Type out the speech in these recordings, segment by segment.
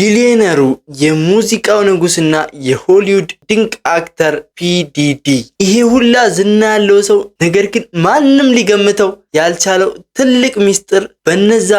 ቢሊዮነሩ የሙዚቃው ንጉስና የሆሊውድ ድንቅ አክተር ፒዲዲ። ይሄ ሁላ ዝና ያለው ሰው ነገር ግን ማንም ሊገምተው ያልቻለው ትልቅ ሚስጥር በነዛ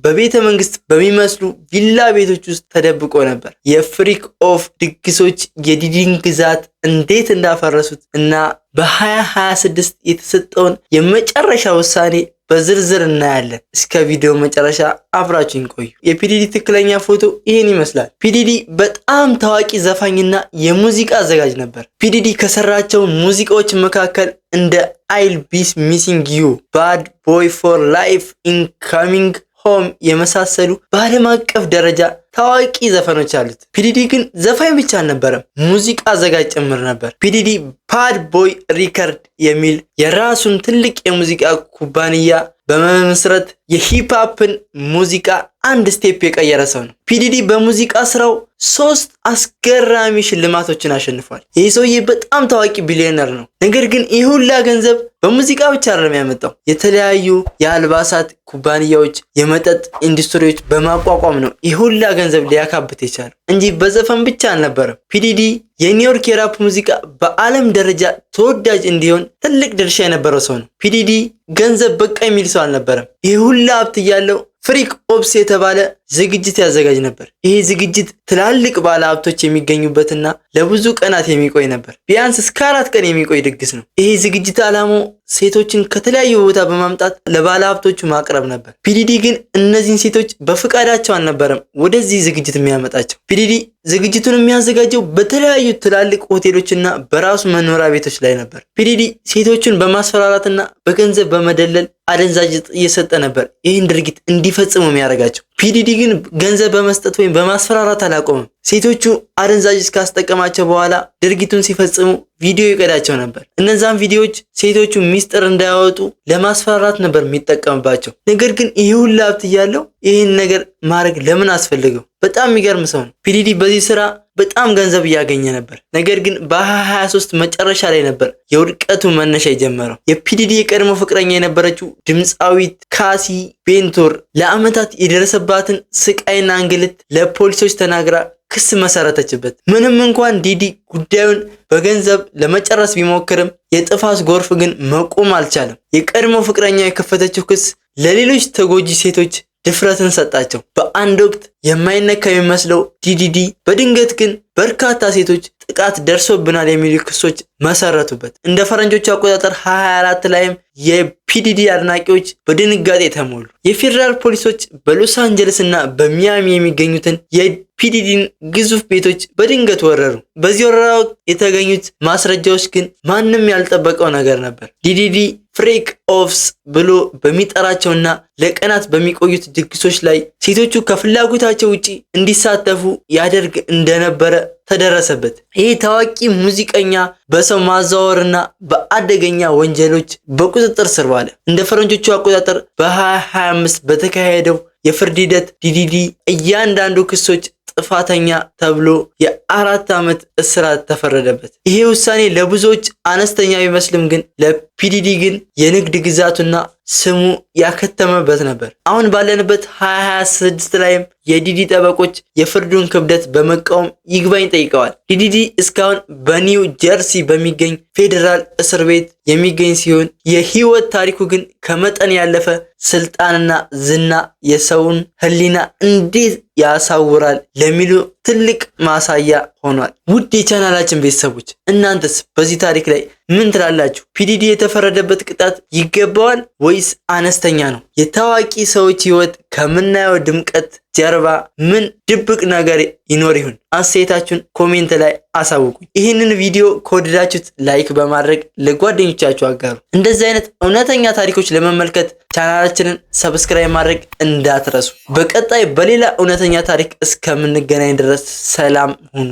በቤተ መንግስት በሚመስሉ ቪላ ቤቶች ውስጥ ተደብቆ ነበር። የፍሪክ ኦፍ ድግሶች የዲዲን ግዛት እንዴት እንዳፈረሱት እና በ2026 የተሰጠውን የመጨረሻ ውሳኔ በዝርዝር እናያለን። እስከ ቪዲዮ መጨረሻ አብራችሁን ቆዩ። የፒዲዲ ትክክለኛ ፎቶ ይሄን ይመስላል። ፒዲዲ በጣም ታዋቂ ዘፋኝና የሙዚቃ አዘጋጅ ነበር። ፒዲዲ ከሰራቸው ሙዚቃዎች መካከል እንደ አይል ቢ ሚሲንግ ዩ፣ ባድ ቦይ ፎር ላይፍ፣ ኢንካሚንግ ሆም የመሳሰሉ በዓለም አቀፍ ደረጃ ታዋቂ ዘፈኖች አሉት። ፒዲዲ ግን ዘፋኝ ብቻ አልነበረም፣ ሙዚቃ አዘጋጅ ጭምር ነበር። ፒዲዲ ባድ ቦይ ሪከርድ የሚል የራሱን ትልቅ የሙዚቃ ኩባንያ በመመስረት የሂፕሆፕን ሙዚቃ አንድ ስቴፕ የቀየረ ሰው ነው። ፒዲዲ በሙዚቃ ስራው 3 አስገራሚ ሽልማቶችን አሸንፏል። ይህ ሰውዬ በጣም ታዋቂ ቢሊዮነር ነው። ነገር ግን ይህ ሁላ ገንዘብ በሙዚቃ ብቻ አይደለም ያመጣው። የተለያዩ የአልባሳት ኩባንያዎች፣ የመጠጥ ኢንዱስትሪዎች በማቋቋም ነው ይህ ሁላ ገንዘብ ሊያካብት የቻለው እንጂ በዘፈን ብቻ አልነበረም። ፒዲዲ የኒውዮርክ የራፕ ሙዚቃ በዓለም ደረጃ ተወዳጅ እንዲሆን ትልቅ ድርሻ የነበረው ሰው ነው። ፒዲዲ ገንዘብ በቃ የሚል ሰው አልነበረም። ይህ ሁላ ሀብት ያለው ፍሪክ ኦፕስ የተባለ ዝግጅት ያዘጋጅ ነበር። ይሄ ዝግጅት ትላልቅ ባለ ሀብቶች የሚገኙበትና ለብዙ ቀናት የሚቆይ ነበር። ቢያንስ እስከ 4 ቀን የሚቆይ ድግስ ነው። ይሄ ዝግጅት ዓላማው ሴቶችን ከተለያዩ ቦታ በማምጣት ለባለ ሀብቶቹ ማቅረብ ነበር። ፒዲዲ ግን እነዚህን ሴቶች በፍቃዳቸው አልነበረም ወደዚህ ዝግጅት የሚያመጣቸው። ፒዲዲ ዝግጅቱን የሚያዘጋጀው በተለያዩ ትላልቅ ሆቴሎችና በራሱ መኖሪያ ቤቶች ላይ ነበር። ፒዲዲ ሴቶችን በማስፈራራትና በገንዘብ በመደለል አደንዛዥ እየሰጠ ነበር ይህን ድርጊት እንዲፈጽሙ የሚያደርጋቸው። ፒዲዲ ግን ገንዘብ በመስጠት ወይም በማስፈራራት አላቆመም። ሴቶቹ አደንዛዥ እስካስጠቀማቸው በኋላ ድርጊቱን ሲፈጽሙ ቪዲዮ ይቀዳቸው ነበር። እነዛን ቪዲዮዎች ሴቶቹ ሚስጥር እንዳያወጡ ለማስፈራራት ነበር የሚጠቀምባቸው። ነገር ግን ይህ ሁሉ ሀብት እያለው ይህን ነገር ማድረግ ለምን አስፈልገው? በጣም የሚገርም ሰው ነው። ፒዲዲ በዚህ ስራ በጣም ገንዘብ እያገኘ ነበር። ነገር ግን በ2023 መጨረሻ ላይ ነበር የውድቀቱ መነሻ የጀመረው። የፒዲዲ የቀድሞ ፍቅረኛ የነበረችው ድምፃዊት ካሲ ቤንቶር ለአመታት የደረሰባትን ስቃይና እንግልት ለፖሊሶች ተናግራ ክስ መሰረተችበት። ምንም እንኳን ዲዲ ጉዳዩን በገንዘብ ለመጨረስ ቢሞክርም የጥፋት ጎርፍ ግን መቆም አልቻለም። የቀድሞ ፍቅረኛ የከፈተችው ክስ ለሌሎች ተጎጂ ሴቶች ድፍረትን ሰጣቸው። በአንድ ወቅት የማይነካ የሚመስለው ዲዲዲ በድንገት ግን በርካታ ሴቶች ጥቃት ደርሶብናል የሚሉ ክሶች መሰረቱበት። እንደ ፈረንጆቹ አቆጣጠር 2024 ላይም የፒዲዲ አድናቂዎች በድንጋጤ ተሞሉ። የፌደራል ፖሊሶች በሎስ አንጀለስ እና በሚያሚ የሚገኙትን የፒዲዲን ግዙፍ ቤቶች በድንገት ወረሩ። በዚህ ወረራ ወቅት የተገኙት ማስረጃዎች ግን ማንም ያልጠበቀው ነገር ነበር። ዲዲዲ ፍሪክ ኦፍስ ብሎ በሚጠራቸውና ለቀናት በሚቆዩት ድግሶች ላይ ሴቶቹ ከፍላጎታቸው ውጪ እንዲሳተፉ ያደርግ እንደነበረ ተደረሰበት። ይህ ታዋቂ ሙዚቀኛ በሰው ማዛወርና በአደገኛ ወንጀሎች በቁጥጥር ስር ዋለ። እንደ ፈረንጆቹ አቆጣጠር በ2025 በተካሄደው የፍርድ ሂደት ዲዲዲ እያንዳንዱ ክሶች ጥፋተኛ ተብሎ የ4 ዓመት እስራት ተፈረደበት። ይሄ ውሳኔ ለብዙዎች አነስተኛ ቢመስልም ግን ለፒዲዲ ግን የንግድ ግዛቱና ስሙ ያከተመበት ነበር። አሁን ባለንበት 2026 ላይም የዲዲ ጠበቆች የፍርዱን ክብደት በመቃወም ይግባኝ ጠይቀዋል። ዲዲ እስካሁን በኒው ጀርሲ በሚገኝ ፌዴራል እስር ቤት የሚገኝ ሲሆን የህይወት ታሪኩ ግን ከመጠን ያለፈ ስልጣንና ዝና የሰውን ህሊና እንዴት ያሳውራል ለሚሉ ትልቅ ማሳያ ሆኗል። ውድ የቻናላችን ቤተሰቦች እናንተስ በዚህ ታሪክ ላይ ምን ትላላችሁ? ፒዲዲ የተፈረደበት ቅጣት ይገባዋል ወይስ አነስተኛ ነው? የታዋቂ ሰዎች ህይወት ከምናየው ድምቀት ጀርባ ምን ድብቅ ነገር ይኖር ይሆን? አስተያየታችሁን ኮሜንት ላይ አሳውቁኝ። ይህንን ቪዲዮ ከወደዳችሁት ላይክ በማድረግ ለጓደኞቻችሁ አጋሩ። እንደዚህ አይነት እውነተኛ ታሪኮች ለመመልከት ቻናላችንን ሰብስክራይብ ማድረግ እንዳትረሱ። በቀጣይ በሌላ እውነተኛ ታሪክ እስከምንገናኝ ድረስ ሰላም ሁኑ።